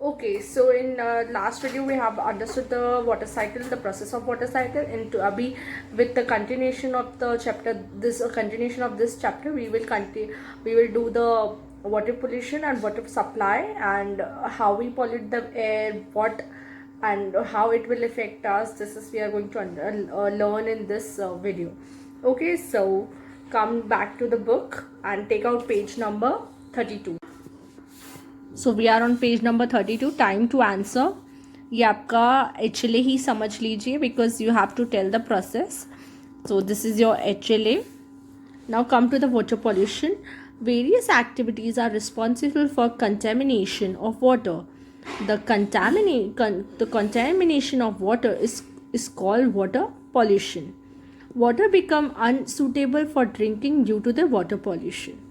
Okay, so in last video we have understood the water cycle, the process of water cycle, and to Abhi, with the continuation of the chapter, this continuation of this chapter, we will continue. We will do the water pollution and water supply, and how we pollute the air, what and how it will affect us. This is we are going to learn in this video. Okay, so come back to the book and take out page number 32. So we are on page number 32. Time to answer. ये आपका HLA ही समझ लीजिए because you have to tell the process. So this is your HLA. Now come to the water pollution. Various activities are responsible for contamination of water. The contamination of water is called water pollution. Water become unsuitable for drinking due to the water pollution.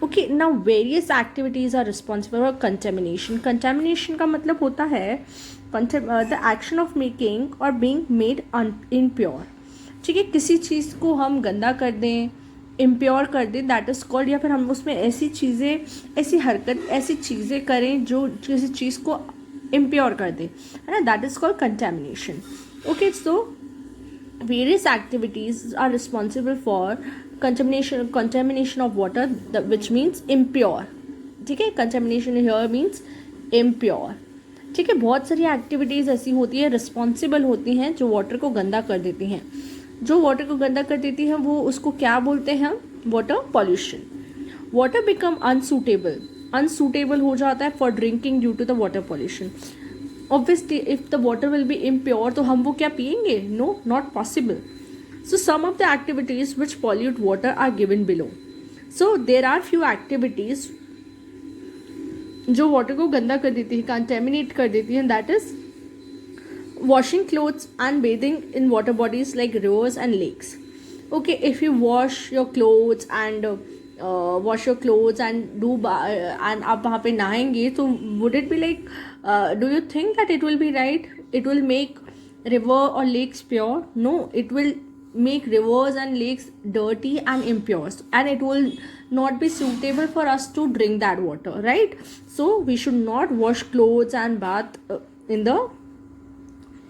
Okay, now various activities are responsible for contamination. Contamination का मतलब होता है the action of making or being made impure. ठीक है, किसी चीज़ को हम गंदा कर दें, इम्प्योर कर दें, दैट इज़ कॉल्ड, या फिर हम उसमें ऐसी चीज़ें, ऐसी हरकत, ऐसी चीज़ें करें जो किसी चीज़ को इम्प्योर कर दें, है ना, that is called contamination. Okay, so various activities are responsible for contamination of water, which means impure. ठीक है, contamination here means impure. ठीक है, बहुत सारी एक्टिविटीज़ ऐसी होती है, रिस्पॉन्सिबल होती हैं, जो वाटर को गंदा कर देती हैं. जो वाटर को गंदा कर देती हैं वो उसको क्या बोलते हैं हम? Water pollution. Water become unsuitable हो जाता है for drinking due to the water pollution. Obviously if the water will be impure तो हम वो क्या पिएंगे? No, not possible. So some of the activities which pollute water are given below. So there are few activities जो water को गंदा कर देती है, contaminate कर देती हैं, that is washing clothes and bathing in water bodies like rivers and lakes. Okay, if you wash your clothes and do and आप वहाँ पे नहाएंगे तो would it be like do you think that it will be right? It will make river or lakes pure? No, it will make rivers and lakes dirty and impure, and it will not be suitable for us to drink that water, right? So we should not wash clothes and bath in the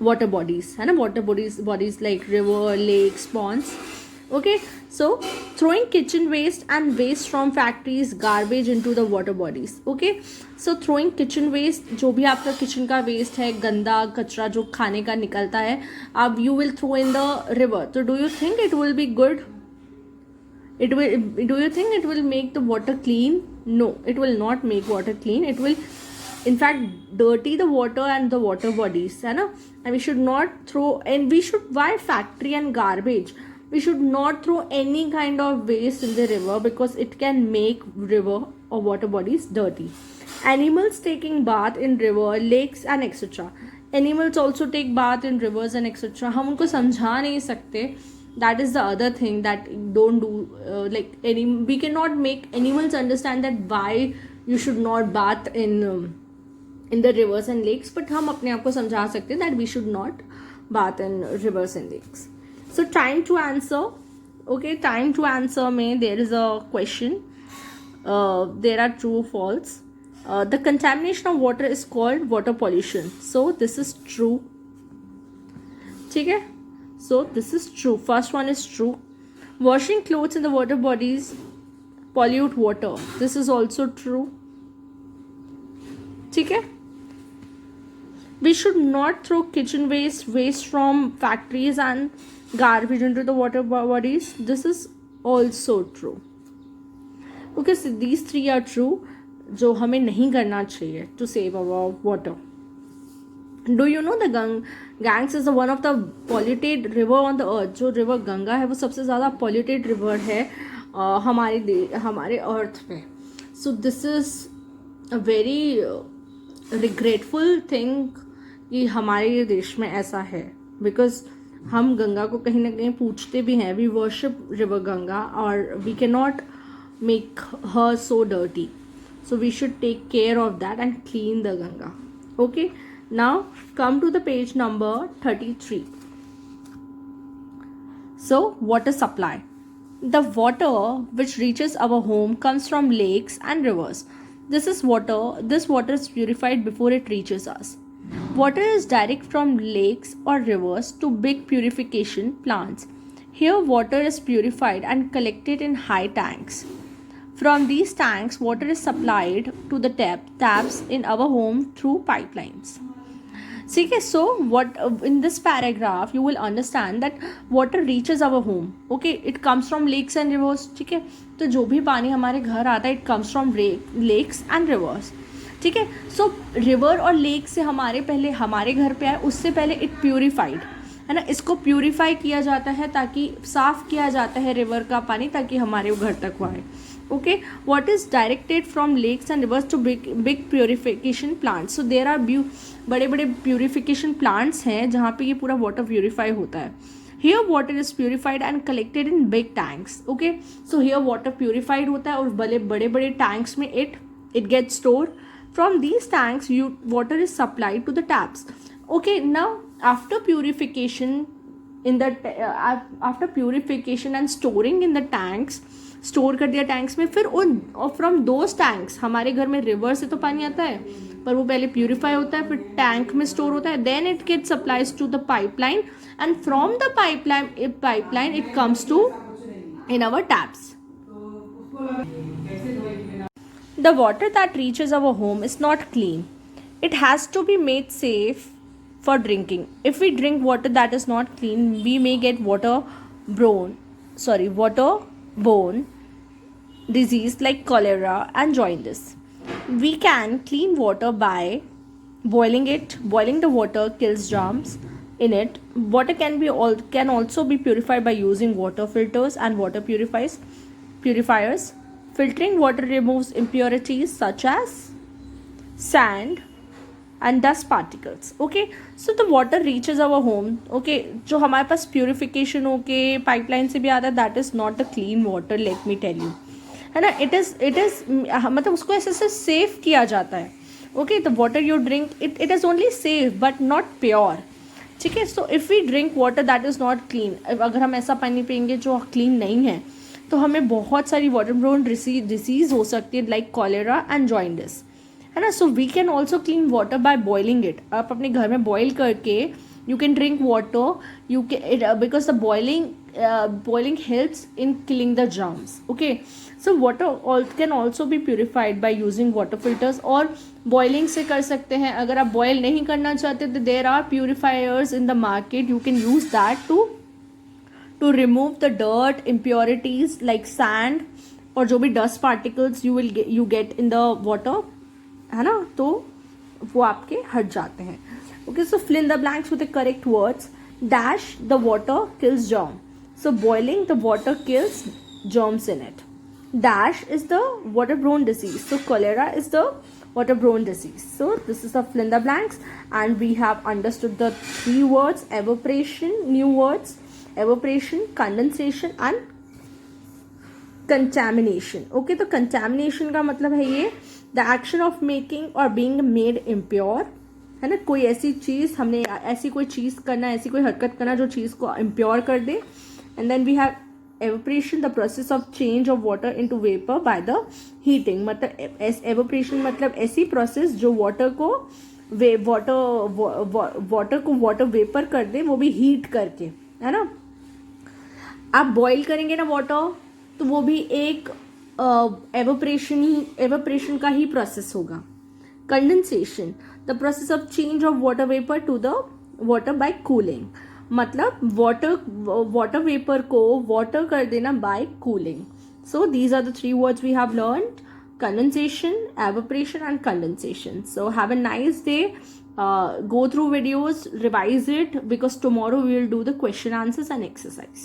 water bodies, है ना, water bodies like river, lakes, ponds. Okay, so throwing kitchen waste and waste from factories, garbage into the water bodies. Okay, so throwing kitchen waste, जो भी आपका kitchen का waste है, गंदा कचरा जो खाने का निकलता है, अब you will throw in the river. So do you think it will be good? Do you think it will make the water clean? No, it will not make water clean. It will in fact dirty the water and the water bodies, है ना. And we should not throw, and we should, why factory and garbage? We should not throw any kind of waste in the river because it can make river or water bodies dirty. Animals taking bath in river, lakes and etc. Animals also take bath in rivers and etc. हम उनको समझा नहीं सकते. That is the other thing that don't do we cannot make animals understand that why you should not bath in the rivers and lakes, but हम अपने आप को समझा सकते हैं that we should not bath in rivers and lakes. So time to answer. Okay, time to answer में there is a question. There are true or false. The contamination of water is called water pollution. So this is true. ठीक है? So this is true. First one is true. Washing clothes in the water bodies pollute water. This is also true. ठीक है? We should not throw kitchen waste from factories and garbage into the water bodies. This is also true. Okay, so these three are true, जो हमें नहीं करना चाहिए to save our water. Do you know the Ganges is one of the polluted river on the earth? जो river Ganga है वो सबसे ज़्यादा polluted river है हमारे earth पे. So this is a very regretful thing कि हमारे देश में ऐसा है, बिकॉज हम गंगा को कहीं ना कहीं पूछते भी हैं. वी वर्शिप रिवर गंगा और we can not make her so dirty. So we should take care of that and clean the Ganga. Okay, now come to the page number 33. So water supply. The water which reaches our home comes from lakes and rivers. This water is purified before it reaches us. Water is direct from lakes or rivers to big purification plants. Here, water is purified and collected in high tanks. From these tanks, water is supplied to the taps in our home through pipelines. ठीक है, so what in this paragraph you will understand that water reaches our home. Okay, it comes from lakes and rivers. ठीक है, तो जो भी पानी हमारे घर आता है it comes from lakes and rivers. ठीक है, सो रिवर और लेक से हमारे पहले हमारे घर पे आए, उससे पहले इट प्यूरिफाइड है ना, इसको प्यूरिफाई किया जाता है ताकि साफ़ किया जाता है रिवर का पानी ताकि हमारे घर तक वो आए. Okay, what is directed from lakes and rivers to big purification plants. So there are बड़े बड़े प्योरीफिकेशन प्लांट्स हैं जहाँ पे ये पूरा वाटर प्योरीफाई होता है. Here water is purified and collected in big tanks. Okay, so here water purified होता है और बड़े बड़े टैंक्स में it gets stored. From these tanks, water is supplied to the taps. Okay, now after purification after purification and storing in the tanks, store कर दिया tanks में, फिर उन फ्रॉम दोज टैंक्स हमारे घर में रिवर से तो पानी आता है पर वो पहले प्यूरिफाई होता है, फिर टैंक में स्टोर होता है, then it get supplies to the pipeline and from the pipeline it comes to in our taps. The water that reaches our home is not clean. It has to be made safe for drinking. If we drink water that is not clean, we may get waterborne disease like cholera and jaundice. We can clean water by boiling it. Boiling the water kills germs in it. Water can also be purified by using water filters and water purifiers. Filtering water removes impurities such as sand and dust particles. Okay, so the water reaches our home. Okay, जो हमारे पास purification होके pipeline से भी आता है, that is not the clean water, let me tell you, है ना. it is मतलब उसको ऐसे safe किया जाता है. Okay, the water you drink it is only safe but not pure. ठीक है, so if we drink water that is not clean, अगर हम ऐसा पानी पियेंगे जो clean नहीं है तो हमें बहुत सारी वाटरबोर्न डिसीज हो सकती है लाइक कॉलेरा एंड जॉइंडिस, है ना. So we can also clean water by boiling it. आप अपने घर में बॉयल करके you can drink water, you can because the boiling helps in killing the germs. Okay, so water can also be purified by using water filters, और boiling से कर सकते हैं. अगर आप बॉयल नहीं करना चाहते तो there are purifiers in the market, you can use that to remove the dirt, impurities like sand और जो भी dust particles you get in the water, है ना, तो वो आपके हट जाते हैं. Okay, so fill in the blanks with the correct words. Dash, the water kills germ. So boiling the water kills germs in it. Dash is the waterborne disease. So cholera is the waterborne disease. So this is the fill in the blanks, and we have understood the three words: evaporation, new words, evaporation, condensation and contamination. Okay, तो contamination का मतलब है ये the action of making or being made impure, है ना. कोई ऐसी चीज़ हमने ऐसी कोई चीज़ करना, ऐसी कोई हरकत करना जो चीज़ को impure कर दे. And then we have evaporation, the process of change of water into vapor by the heating. मतलब evaporation मतलब ऐसी प्रोसेस जो वाटर को वाटर वेपर कर दे, वो भी हीट करके, है ना. आप बॉईल करेंगे ना वाटर तो वो भी एक एवोपरेशन का ही प्रोसेस होगा. Condensation, the process of change of water vapour to the water by cooling. मतलब वाटर वेपर को वाटर कर देना by cooling. So these are the three words we have learned: condensation, evaporation and condensation. So have a nice day. Go through videos, revise it, because tomorrow we will do the question answers and exercise.